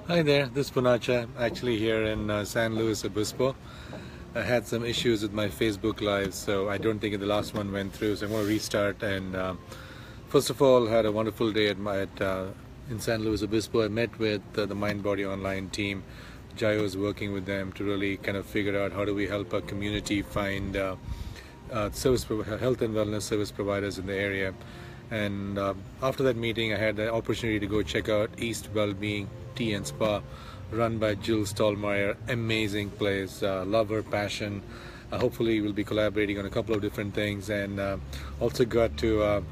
Hi there, this is Poonacha, actually here in San Luis Obispo. I had some issues with my Facebook Live, so I don't think the last one went through, so I'm going to restart. And first of all, had a wonderful day in San Luis Obispo. I met with the Mind Body Online team. Jayo is working with them to really kind of figure out how do we help our community find health and wellness service providers in the area. And after that meeting, I had the opportunity to go check out East Wellbeing Tea and Spa, run by Jill Stallmeyer. Amazing place, love her passion. Hopefully we'll be collaborating on a couple of different things, and also got to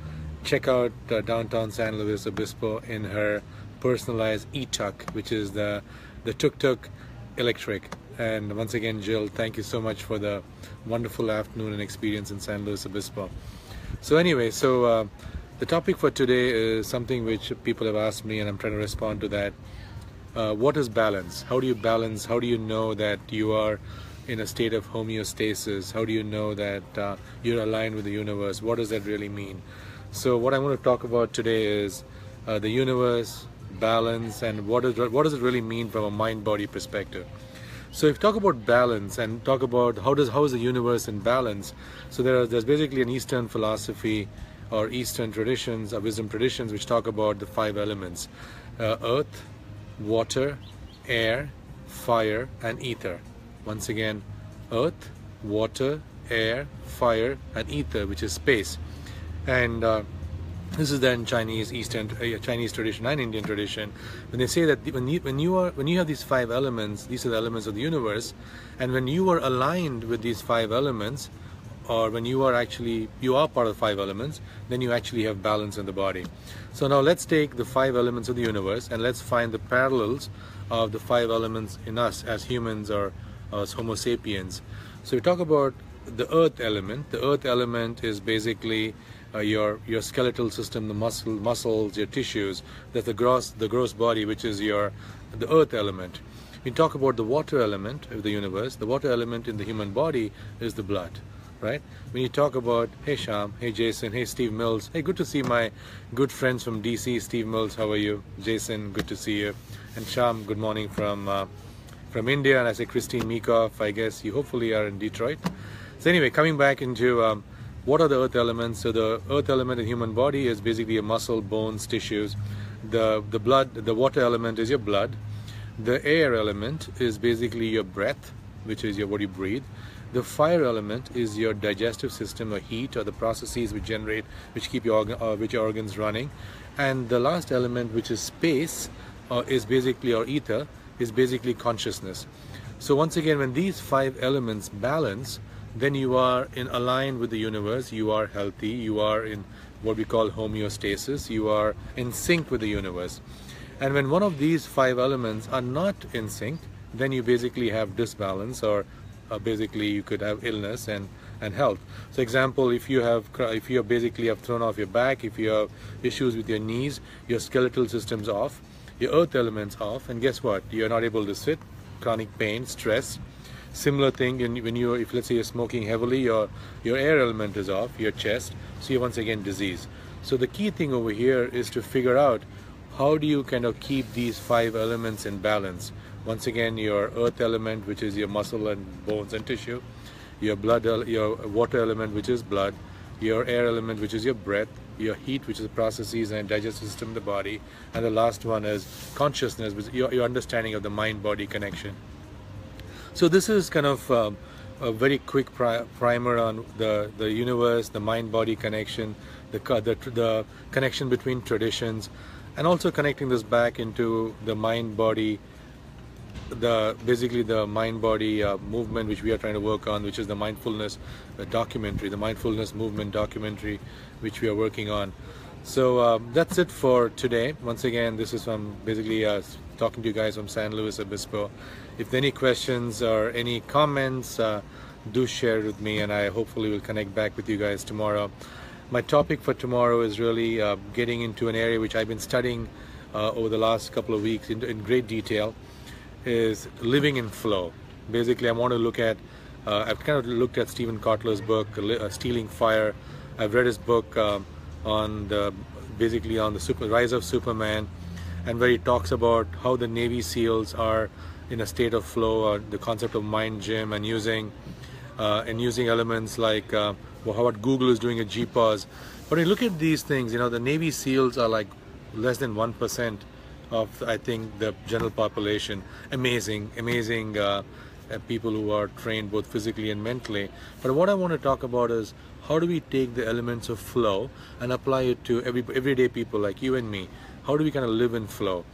check out downtown San Luis Obispo in her personalized e-tuk, which is the tuk-tuk electric. And once again, Jill, thank you so much for the wonderful afternoon and experience in San Luis Obispo. So anyway, the topic for today is something which people have asked me, and I'm trying to respond to that. What is balance? How do you balance? How do you know that you are in a state of homeostasis? How do you know that you're aligned with the universe? What does that really mean? So what I'm going to talk about today is the universe, balance, and what does it really mean from a mind-body perspective. So if you talk about balance and talk about how is the universe in balance, so there's basically an Eastern philosophy or Eastern traditions or wisdom traditions which talk about the 5 elements: earth, water, air, fire, and ether. Once again, earth, water, air, fire, and ether, which is space. And this is then Chinese Chinese tradition and Indian tradition. When they say that when you have these 5 elements, these are the elements of the universe, and when you are aligned with these 5 elements, or when you are part of the 5 elements, then you actually have balance in the body. So now let's take the 5 elements of the universe and let's find the parallels of the 5 elements in us as humans or as Homo sapiens. So we talk about the earth element. The earth element is basically your skeletal system, the muscles, your tissues. That's the gross body, which is the earth element. We talk about the water element of the universe. The water element in the human body is the blood. Right? When you talk about, hey Sham, hey Jason, hey Steve Mills, hey, good to see my good friends from DC. Steve Mills, how are you? Jason, good to see you. And Sham, good morning from India. And I say Christine Meekoff, I guess you hopefully are in Detroit. So anyway, coming back into what are the earth elements? So the earth element in the human body is basically a muscle, bones, tissues. The water element is your blood. The air element is basically your breath, which is what you breathe. The fire element is your digestive system, or heat, or the processes which keep your organs running. And the last element, which is space, or ether, is basically consciousness. So once again, when these 5 elements balance, then you are aligned with the universe, you are healthy, you are in what we call homeostasis, you are in sync with the universe. And when one of these 5 elements are not in sync, then you basically have disbalance, or basically you could have illness and health. So example, if you basically have thrown off your back, if you have issues with your knees, your skeletal system's off, your earth element's off, and guess what? You're not able to sit, chronic pain, stress. Similar thing if let's say you're smoking heavily, your air element is off, your chest, so you're once again disease. So the key thing over here is to figure out how do you kind of keep these 5 elements in balance. Once again, your earth element, which is your muscle and bones and tissue, your water element, which is blood, your air element, which is your breath, your heat, which is the processes and digestive system of the body, and the last one is consciousness, which is your understanding of the mind-body connection. So this is kind of a very quick primer on the universe, the mind-body connection, the connection between traditions, and also connecting this back into the mind-body, basically the mind-body movement which we are trying to work on, which is the mindfulness documentary, the mindfulness movement documentary, which we are working on. So that's it for today. Once again, this is from basically talking to you guys from San Luis Obispo. If there are any questions or any comments, do share it with me, and I hopefully will connect back with you guys tomorrow. My topic for tomorrow is really getting into an area which I've been studying over the last couple of weeks in great detail, is living in flow. Basically, I want to look at, I've kind of looked at Stephen Kotler's book, Stealing Fire. I've read his book on the rise of Superman, and where he talks about how the Navy SEALs are in a state of flow, or the concept of mind gym, and using elements like what Google is doing at GPAS. But when you look at these things, the Navy SEALs are like less than 1% of, I think, the general population. Amazing people who are trained both physically and mentally. But what I want to talk about is, how do we take the elements of flow and apply it to everyday people like you and me? How do we kind of live in flow?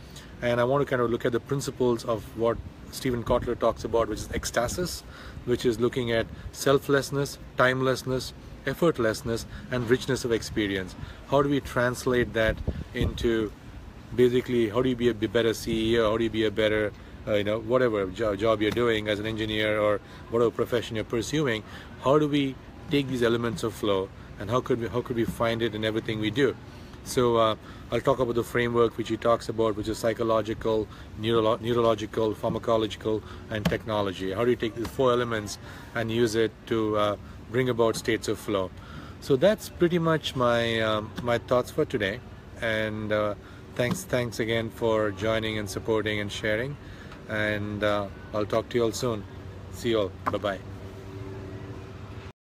And I want to kind of look at the principles of what Stephen Kotler talks about, which is ecstasis, which is looking at selflessness, timelessness, effortlessness, and richness of experience. How do we translate that into basically, how do you be a better CEO? How do you be a better whatever job you're doing as an engineer, or whatever profession you're pursuing? How do we take these elements of flow, and how could we find it in everything we do? So I'll talk about the framework which he talks about, which is psychological, neurological, pharmacological, and technology. How do you take these 4 elements and use it to bring about states of flow? So that's pretty much my my thoughts for today. And thanks again for joining and supporting and sharing. And I'll talk to you all soon. See you all. Bye-bye.